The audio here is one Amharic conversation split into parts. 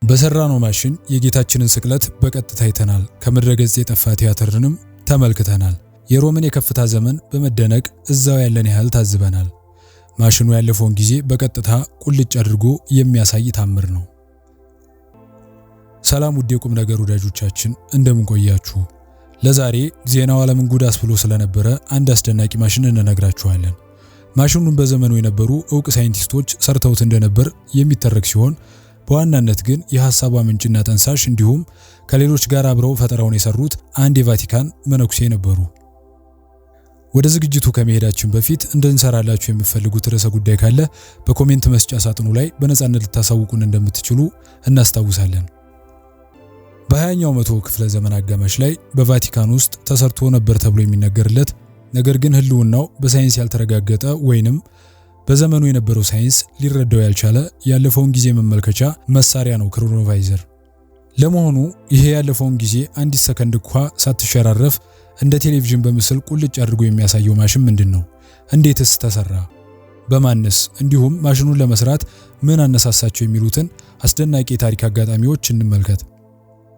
በሰራነው ማሽን የጌታችንን ስቅለት በቀጥታ አይተናል። ከምድረ ገጽ የጠፋ ቲያትርንም ተመልክተናል። የሮምን የከፍታ ዘመን በመደነቅ እዛው ያለን ያህል ታዝበናል። ማሽኑ ያለፈውን ጊዜ በቀጥታ ቁልጭ አድርጎ የሚያሳይ ታምር ነው። ሰላም ውድ የቁም ነገር ወዳጆቻችን እንደምን ቆያችሁ? ለዛሬ ዜናው ዓለምን ጉድ አስብሎ ስለነበረ አንድ አስደናቂ ማሽን እንነግራችኋለን። ማሽኑን በዘመኑ የነበሩ ዕውቅ ሳይንቲስቶች ሰርተውት እንደነበር የሚተረክ ሲሆን በዋናነት ግን የሐሳቧ ምንጭና ጠንሳሽ እንዲሁም ከሌሎች ጋር አብረው ፈጠራውን የሰሩት አንድ የቫቲካን መነኩሴ ነበሩ። ወደ ዝግጅቱ ከመሄዳችን በፊት እንድንሰራላችሁ የምትፈልጉት ርዕሰ ጉዳይ ካለ በኮሜንት መስጫ ሳጥኑ ላይ በነጻነት ልታሳውቁን እንደምትችሉ እናስታውሳለን። በ20ኛው መቶ ክፍለ ዘመን አጋማሽ ላይ በቫቲካን ውስጥ ተሰርቶ ነበር ተብሎ የሚነገርለት ነገር ግን ህልውናው በሳይንስ ያልተረጋገጠ ወይንም በዘመኑ የነበረው ሳይንስ ሊረዳው ያልቻለ ያለፈውን ጊዜ መመልከቻ መሳሪያ ነው ክሮኖቫይዘር። ለመሆኑ ይሄ ያለፈውን ጊዜ አንዲት ሰከንድ እንኳ ሳትሸራረፍ እንደ ቴሌቪዥን በምስል ቁልጭ አድርጎ የሚያሳየው ማሽን ምንድነው? እንዴትስ ተሰራ? በማንስ እንዲሁም ማሽኑን ለመስራት ምን አነሳሳቸው የሚሉትን አስደናቂ የታሪክ አጋጣሚዎች እንመልከት።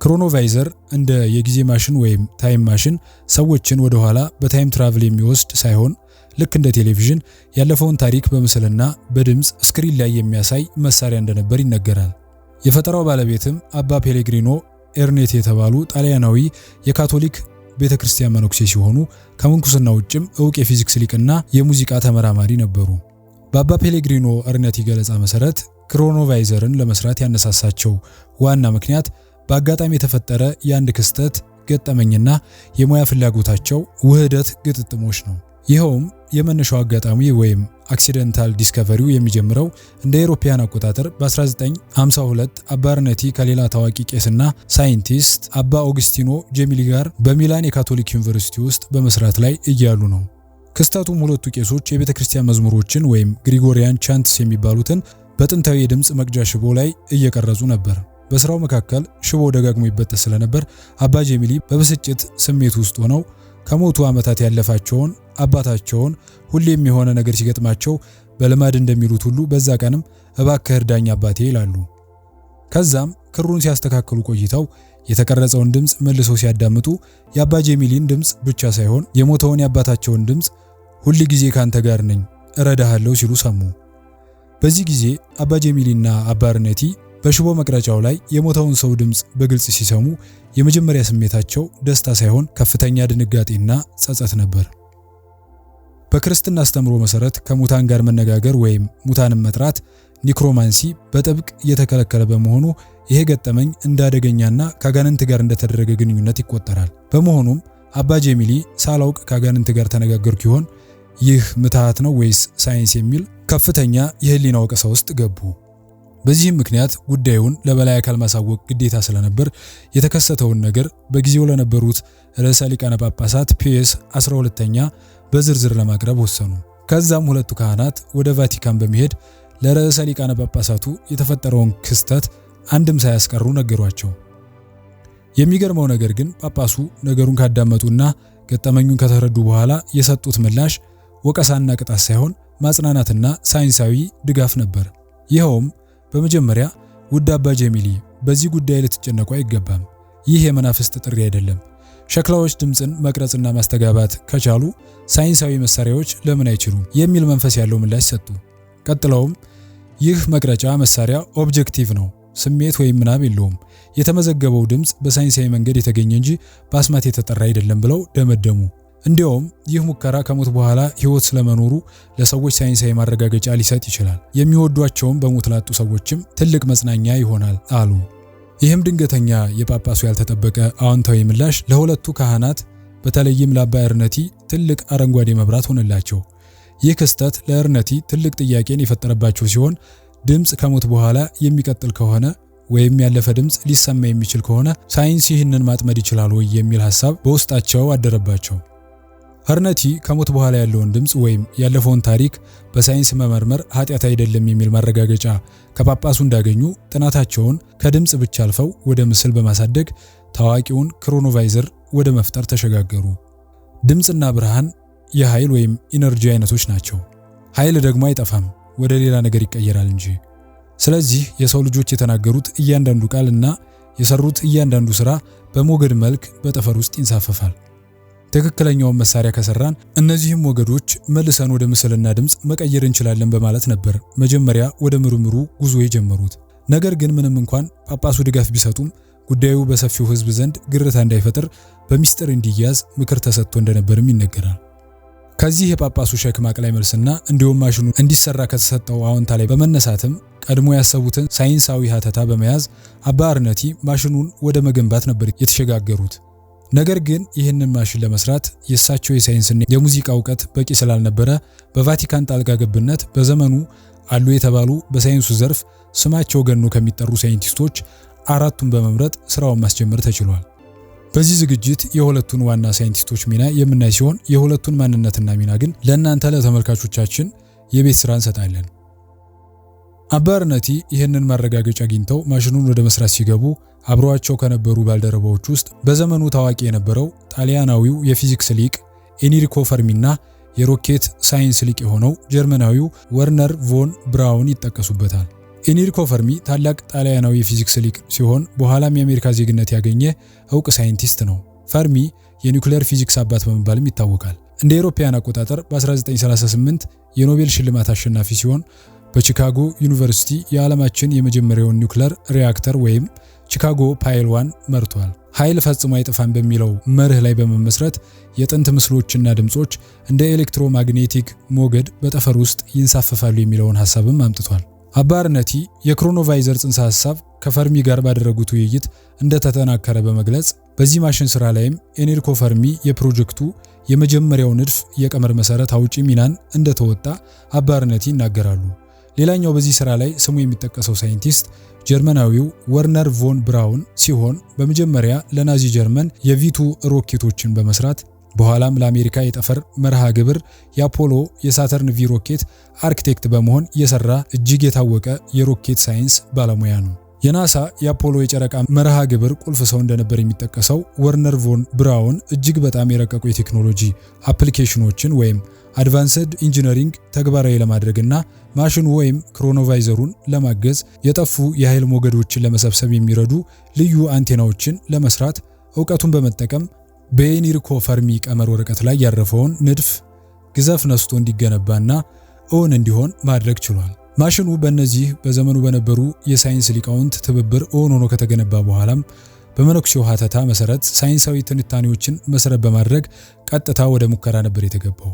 ክሮኖቫይዘር እንደ የጊዜ ማሽን ወይም ታይም ማሽን ሰዎችን ወደ ኋላ በታይም ትራቭል የሚወስድ ሳይሆን ልክ እንደ ቴሌቪዥን ያለፈውን ታሪክ በምስልና በድምጽ ስክሪን ላይ የሚያሳይ መሳሪያ እንደነበር ይነገራል። የፈጠራው ባለቤትም አባ ፔሌግሪኖ ኤርኔት የተባሉ ጣሊያናዊ የካቶሊክ ቤተክርስቲያን መነኩሴ ሲሆኑ ከምንኩስና ውጭም ዕውቅ የፊዚክስ ሊቅና የሙዚቃ ተመራማሪ ነበሩ። በአባ ፔሌግሪኖ ኤርኔት ገለጻ መሰረት ክሮኖቫይዘርን ለመስራት ያነሳሳቸው ዋና ምክንያት በአጋጣሚ የተፈጠረ የአንድ ክስተት ገጠመኝና የሙያ ፍላጎታቸው ውህደት ግጥጥሞች ነው። ይኸውም የመነሻው አጋጣሚ ወይም አክሲደንታል ዲስከቨሪው የሚጀምረው እንደ አውሮፓውያን አቆጣጠር በ1952 አባ ኤርኔቲ ከሌላ ታዋቂ ቄስና ሳይንቲስት አባ ኦግስቲኖ ጄሚሊ ጋር በሚላን የካቶሊክ ዩኒቨርሲቲ ውስጥ በመስራት ላይ እያሉ ነው። ክስተቱም ሁለቱ ቄሶች የቤተክርስቲያን መዝሙሮችን ወይም ግሪጎሪያን ቻንትስ የሚባሉትን በጥንታዊ የድምጽ መቅጃ ሽቦ ላይ እየቀረጹ ነበር። በስራው መካከል ሽቦ ደጋግሞ ይበጠስ ስለነበር አባ ጄሚሊ በብስጭት ስሜት ውስጥ ሆነው ከሞቱ ዓመታት ያለፋቸውን አባታቸውን ሁሌም የሆነ ነገር ሲገጥማቸው በልማድ እንደሚሉት ሁሉ በዛ ቀንም እባክህ እርዳኝ አባቴ ይላሉ። ከዛም ክሩን ሲያስተካክሉ ቆይተው የተቀረጸውን ድምጽ መልሰው ሲያዳምጡ የአባ ጄሚሊን ድምጽ ብቻ ሳይሆን የሞተውን የአባታቸውን ድምጽ ሁሉ ጊዜ ካንተ ጋር ነኝ እረዳሃለሁ ሲሉ ሰሙ። በዚህ ጊዜ አባ ጄሚሊና አባ ኤርኔቲ በሽቦ መቅረጫው ላይ የሞተውን ሰው ድምጽ በግልጽ ሲሰሙ የመጀመሪያ ስሜታቸው ደስታ ሳይሆን ከፍተኛ ድንጋጤና ጸጸት ነበር። በክርስትና አስተምሮ መሰረት ከሙታን ጋር መነጋገር ወይም ሙታንን መጥራት ኒክሮማንሲ በጥብቅ የተከለከለ በመሆኑ ይሄ ገጠመኝ እንዳደገኛና ከአጋንንት ጋር እንደተደረገ ግንኙነት ይቆጠራል። በመሆኑም አባ ጄሚሊ ሳላውቅ ከአጋንንት ጋር ተነጋገርኩ ይሆን ይህ ምትሃት ነው ወይስ ሳይንስ የሚል ከፍተኛ የህሊና ወቀሳ ውስጥ ገቡ። በዚህም ምክንያት ጉዳዩን ለበላይ አካል ማሳወቅ ግዴታ ስለነበር የተከሰተውን ነገር በጊዜው ለነበሩት ርዕሰ ሊቃነ ጳጳሳት ፒየስ 12ኛ በዝርዝር ለማቅረብ ወሰኑ። ከዛም ሁለቱ ካህናት ወደ ቫቲካን በመሄድ ለርዕሰ ሊቃነ ጳጳሳቱ የተፈጠረውን ክስተት አንድም ሳያስቀሩ ነገሯቸው። የሚገርመው ነገር ግን ጳጳሱ ነገሩን ካዳመጡና ገጠመኙን ከተረዱ በኋላ የሰጡት ምላሽ ወቀሳና ቅጣት ሳይሆን ማጽናናትና ሳይንሳዊ ድጋፍ ነበር። ይኸውም በመጀመሪያ ውድ አባ ጄሚሊ በዚህ ጉዳይ ልትጨነቁ አይገባም። ይህ የመናፍስት ጥሪ አይደለም። ሸክላዎች ድምጽን መቅረጽና ማስተጋባት ከቻሉ ሳይንሳዊ መሳሪያዎች ለምን አይችሉም የሚል መንፈስ ያለው ምላሽ ሰጡ። ቀጥለውም ይህ መቅረጫ መሳሪያ ኦብጀክቲቭ ነው፣ ስሜት ወይም ምናብ የለውም። የተመዘገበው ድምጽ በሳይንሳዊ መንገድ የተገኘ እንጂ በአስማት የተጠራ አይደለም ብለው ደመደሙ። እንዲያውም ይህ ሙከራ ከሞት በኋላ ህይወት ስለመኖሩ ለሰዎች ሳይንሳዊ ማረጋገጫ ሊሰጥ ይችላል። የሚወዷቸውን በሞት ላጡ ሰዎችም ትልቅ መጽናኛ ይሆናል አሉ። ይህም ድንገተኛ የጳጳሱ ያልተጠበቀ አዎንታዊ ምላሽ ለሁለቱ ካህናት በተለይም ለአባ ኤርኔቲ ትልቅ አረንጓዴ መብራት ሆነላቸው። ይህ ክስተት ለኤርኔቲ ትልቅ ጥያቄን የፈጠረባቸው ሲሆን ድምጽ ከሞት በኋላ የሚቀጥል ከሆነ ወይም ያለፈ ድምጽ ሊሰማ የሚችል ከሆነ ሳይንስ ይህንን ማጥመድ ይችላል ወይ የሚል ሐሳብ በውስጣቸው አደረባቸው። ኤርኔቲ ከሞት በኋላ ያለውን ድምጽ ወይም ያለፈውን ታሪክ በሳይንስ መመርመር ኃጢአት አይደለም የሚል ማረጋገጫ ከጳጳሱ እንዳገኙ ጥናታቸውን ከድምጽ ብቻ አልፈው ወደ ምስል በማሳደግ ታዋቂውን ክሮኖቫይዘር ወደ መፍጠር ተሸጋገሩ። ድምጽና ብርሃን የኃይል ወይም ኢነርጂ አይነቶች ናቸው። ኃይል ደግሞ አይጠፋም፣ ወደ ሌላ ነገር ይቀየራል እንጂ። ስለዚህ የሰው ልጆች የተናገሩት እያንዳንዱ ቃልና የሰሩት እያንዳንዱ ስራ በሞገድ መልክ በጠፈር ውስጥ ይንሳፈፋል። ትክክለኛውን መሳሪያ ከሰራን እነዚህም ሞገዶች መልሰን ወደ ምስልና ድምጽ መቀየር እንችላለን በማለት ነበር መጀመሪያ ወደ ምርምሩ ጉዞ የጀመሩት። ነገር ግን ምንም እንኳን ጳጳሱ ድጋፍ ቢሰጡም ጉዳዩ በሰፊው ሕዝብ ዘንድ ግርታ እንዳይፈጥር በሚስጥር እንዲያዝ ምክር ተሰጥቶ እንደነበርም ይነገራል። ከዚህ የጳጳሱ ሸክም አቅላይ መልስና እንዲሁም ማሽኑ እንዲሰራ ከተሰጠው አዎንታ ላይ በመነሳትም ቀድሞ ያሰቡትን ሳይንሳዊ ሀተታ በመያዝ አባ አርነቲ ማሽኑን ወደ መገንባት ነበር የተሸጋገሩት። ነገር ግን ይህንን ማሽን ለመስራት የእሳቸው የሳይንስና የሙዚቃ ዕውቀት በቂ ስላልነበረ በቫቲካን ጣልቃ ገብነት በዘመኑ አሉ የተባሉ በሳይንሱ ዘርፍ ስማቸው ገኖ ከሚጠሩ ሳይንቲስቶች 4ቱን በመምረጥ ስራውን ማስጀመር ተችሏል። በዚህ ዝግጅት የሁለቱን ዋና ሳይንቲስቶች ሚና የምናይ ሲሆን የሁለቱን ማንነትና ሚና ግን ለእናንተ ለተመልካቾቻችን የቤት ስራ እንሰጣለን። አባ አርነቲ ይህንን ማረጋገጫ አግኝተው ማሽኑን ወደ መስራት ሲገቡ አብረዋቸው ከነበሩ ባልደረባዎች ውስጥ በዘመኑ ታዋቂ የነበረው ጣሊያናዊው የፊዚክስ ሊቅ ኤንሪኮ ፈርሚና የሮኬት ሳይንስ ሊቅ የሆነው ጀርመናዊው ወርነር ቮን ብራውን ይጠቀሱበታል። ኤንሪኮ ፈርሚ ታላቅ ጣሊያናዊ የፊዚክስ ሊቅ ሲሆን በኋላም የአሜሪካ ዜግነት ያገኘ ዕውቅ ሳይንቲስት ነው። ፈርሚ የኒውክሌር ፊዚክስ አባት በመባልም ይታወቃል። እንደ አውሮፓውያን አቆጣጠር በ1938 የኖቤል ሽልማት አሸናፊ ሲሆን በቺካጎ ዩኒቨርሲቲ የዓለማችን የመጀመሪያውን ኒውክሌር ሪአክተር ወይም ቺካጎ ፓይል 1 መርቷል። ኃይል ፈጽሞ አይጠፋም በሚለው መርህ ላይ በመመስረት የጥንት ምስሎችና ድምጾች እንደ ኤሌክትሮማግኔቲክ ሞገድ በጠፈር ውስጥ ይንሳፈፋሉ የሚለውን ሐሳብም አምጥቷል። አባ አርነቲ የክሮኖቫይዘር ጽንሰ ሐሳብ ከፈርሚ ጋር ባደረጉት ውይይት እንደተጠናከረ በመግለጽ በዚህ ማሽን ስራ ላይም ኤንሪኮ ፈርሚ የፕሮጀክቱ የመጀመሪያው ንድፍ የቀመር መሰረት አውጪ ሚናን እንደተወጣ አባ አርነቲ ይናገራሉ። ሌላኛው በዚህ ስራ ላይ ስሙ የሚጠቀሰው ሳይንቲስት ጀርመናዊው ወርነር ቮን ብራውን ሲሆን በመጀመሪያ ለናዚ ጀርመን የቪቱ ሮኬቶችን በመስራት በኋላም ለአሜሪካ የጠፈር መርሃ ግብር የአፖሎ የሳተርን ቪ ሮኬት አርኪቴክት በመሆን የሰራ እጅግ የታወቀ የሮኬት ሳይንስ ባለሙያ ነው። የናሳ የአፖሎ የጨረቃ መርሃ ግብር ቁልፍ ሰው እንደነበር የሚጠቀሰው ወርነር ቮን ብራውን እጅግ በጣም የረቀቁ የቴክኖሎጂ አፕሊኬሽኖችን ወይም አድቫንስድ ኢንጂነሪንግ ተግባራዊ ለማድረግና ማሽኑ ወይም ክሮኖቫይዘሩን ለማገዝ የጠፉ የኃይል ሞገዶችን ለመሰብሰብ የሚረዱ ልዩ አንቴናዎችን ለመስራት ዕውቀቱን በመጠቀም በኤንሪኮ ፈርሚ ቀመር ወረቀት ላይ ያረፈውን ንድፍ ግዘፍ ነስቶ እንዲገነባና እውን እንዲሆን ማድረግ ችሏል። ማሽኑ በእነዚህ በዘመኑ በነበሩ የሳይንስ ሊቃውንት ትብብር እውን ሆኖ ከተገነባ በኋላም በመነኩሴው ሀተታ መሰረት ሳይንሳዊ ትንታኔዎችን መሰረት በማድረግ ቀጥታ ወደ ሙከራ ነበር የተገባው።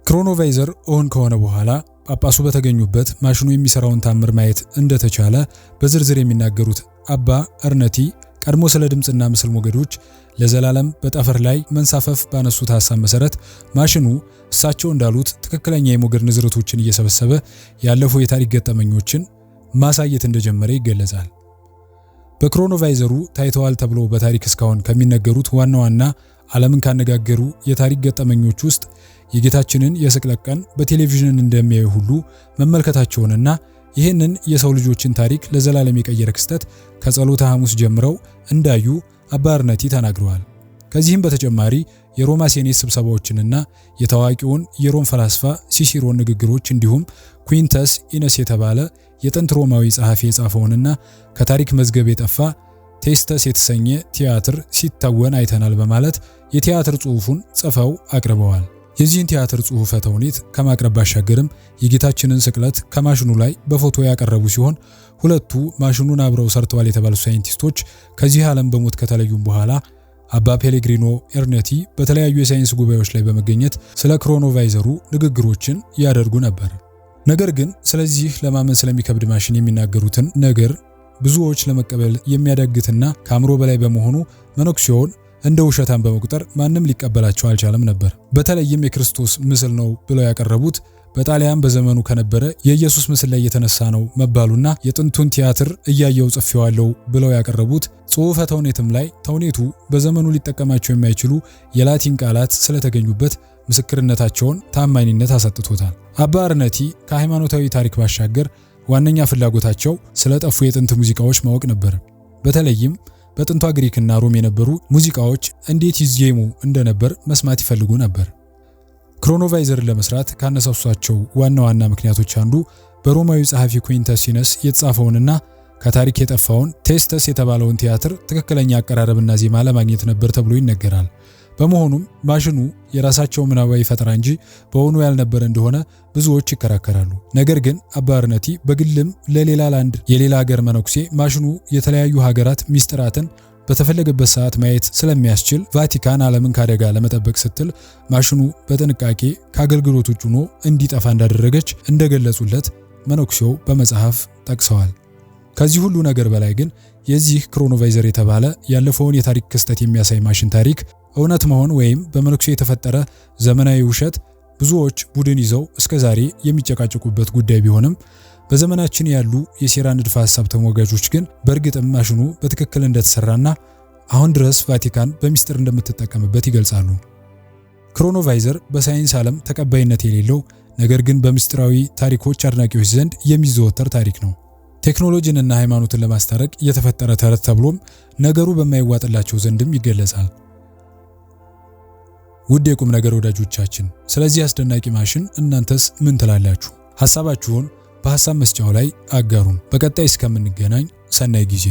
ክሮኖቫይዘር እውን ከሆነ በኋላ ጳጳሱ በተገኙበት ማሽኑ የሚሰራውን ታምር ማየት እንደተቻለ በዝርዝር የሚናገሩት አባ አርነቲ ቀድሞ ስለ ድምጽና ምስል ሞገዶች ለዘላለም በጠፈር ላይ መንሳፈፍ ባነሱት ሐሳብ መሰረት ማሽኑ እሳቸው እንዳሉት ትክክለኛ የሞገድ ንዝረቶችን እየሰበሰበ ያለፉ የታሪክ ገጠመኞችን ማሳየት እንደጀመረ ይገለጻል። በክሮኖቫይዘሩ ታይተዋል ተብሎ በታሪክ እስካሁን ከሚነገሩት ዋና ዋና ዓለምን ካነጋገሩ የታሪክ ገጠመኞች ውስጥ የጌታችንን የስቅለት ቀን በቴሌቪዥን እንደሚያዩ ሁሉ መመልከታቸውንና ይህንን የሰው ልጆችን ታሪክ ለዘላለም የቀየረ ክስተት ከጸሎተ ሐሙስ ጀምረው እንዳዩ አባ አርነቲ ተናግረዋል። ከዚህም በተጨማሪ የሮማ ሴኔት ስብሰባዎችንና የታዋቂውን የሮም ፈላስፋ ሲሲሮን ንግግሮች እንዲሁም ኩዊንተስ ኢነስ የተባለ የጥንት ሮማዊ ጸሐፊ የጻፈውንና ከታሪክ መዝገብ የጠፋ ቴስተስ የተሰኘ ቲያትር ሲተወን አይተናል በማለት የቲያትር ጽሑፉን ጽፈው አቅርበዋል። የዚህን ቲያትር ጽሑፈ ተውኔት ከማቅረብ ባሻገርም የጌታችንን ስቅለት ከማሽኑ ላይ በፎቶ ያቀረቡ ሲሆን ሁለቱ ማሽኑን አብረው ሰርተዋል የተባሉ ሳይንቲስቶች ከዚህ ዓለም በሞት ከተለዩም በኋላ አባ ፔሌግሪኖ ኤርኔቲ በተለያዩ የሳይንስ ጉባኤዎች ላይ በመገኘት ስለ ክሮኖቫይዘሩ ንግግሮችን ያደርጉ ነበር። ነገር ግን ስለዚህ ለማመን ስለሚከብድ ማሽን የሚናገሩትን ነገር ብዙዎች ለመቀበል የሚያዳግትና ከአእምሮ በላይ በመሆኑ መነኩሴውን እንደ ውሸታም በመቁጠር ማንም ሊቀበላቸው አልቻለም ነበር። በተለይም የክርስቶስ ምስል ነው ብለው ያቀረቡት በጣሊያን በዘመኑ ከነበረ የኢየሱስ ምስል ላይ የተነሳ ነው መባሉና የጥንቱን ቲያትር እያየው ጽፌዋለሁ ብለው ያቀረቡት ጽሑፈ ተውኔትም ላይ ተውኔቱ በዘመኑ ሊጠቀማቸው የማይችሉ የላቲን ቃላት ስለተገኙበት ምስክርነታቸውን ታማኝነት አሰጥቶታል። አባ አርነቲ ከሃይማኖታዊ ታሪክ ባሻገር ዋነኛ ፍላጎታቸው ስለጠፉ የጥንት ሙዚቃዎች ማወቅ ነበር። በተለይም በጥንቷ ግሪክና ሮም የነበሩ ሙዚቃዎች እንዴት ይዜሙ እንደነበር መስማት ይፈልጉ ነበር። ክሮኖቫይዘርን ለመስራት ካነሳሷቸው ዋና ዋና ምክንያቶች አንዱ በሮማዊ ጸሐፊ ኩዊንተስ ሲነስ የተጻፈውንና ከታሪክ የጠፋውን ቴስተስ የተባለውን ቲያትር ትክክለኛ አቀራረብና ዜማ ለማግኘት ነበር ተብሎ ይነገራል። በመሆኑም ማሽኑ የራሳቸው ምናባዊ ፈጠራ እንጂ በእውኑ ያልነበረ እንደሆነ ብዙዎች ይከራከራሉ። ነገር ግን አባ አርነቲ በግልም ለሌላ ላንድ የሌላ ሀገር መነኩሴ ማሽኑ የተለያዩ ሀገራት ሚስጥራትን በተፈለገበት ሰዓት ማየት ስለሚያስችል ቫቲካን ዓለምን ካደጋ ለመጠበቅ ስትል ማሽኑ በጥንቃቄ ከአገልግሎት ውጭ ሆኖ እንዲጠፋ እንዳደረገች እንደገለጹለት መነኩሴው በመጽሐፍ ጠቅሰዋል። ከዚህ ሁሉ ነገር በላይ ግን የዚህ ክሮኖቫይዘር የተባለ ያለፈውን የታሪክ ክስተት የሚያሳይ ማሽን ታሪክ እውነት መሆን ወይም በመነኩሴ የተፈጠረ ዘመናዊ ውሸት ብዙዎች ቡድን ይዘው እስከዛሬ የሚጨቃጨቁበት ጉዳይ ቢሆንም በዘመናችን ያሉ የሴራ ንድፈ ሐሳብ ተሟጋቾች ግን በእርግጥም ማሽኑ በትክክል እንደተሰራና አሁን ድረስ ቫቲካን በሚስጥር እንደምትጠቀምበት ይገልጻሉ። ክሮኖቫይዘር በሳይንስ ዓለም ተቀባይነት የሌለው ነገር ግን በምስጢራዊ ታሪኮች አድናቂዎች ዘንድ የሚዘወተር ታሪክ ነው። ቴክኖሎጂንና ሃይማኖትን ለማስታረቅ የተፈጠረ ተረት ተብሎም ነገሩ በማይዋጥላቸው ዘንድም ይገለጻል። ውድ የቁም ነገር ወዳጆቻችን ስለዚህ አስደናቂ ማሽን እናንተስ ምን ትላላችሁ? ሐሳባችሁን በሐሳብ መስጫው ላይ አጋሩን። በቀጣይ እስከምንገናኝ ሰናይ ጊዜ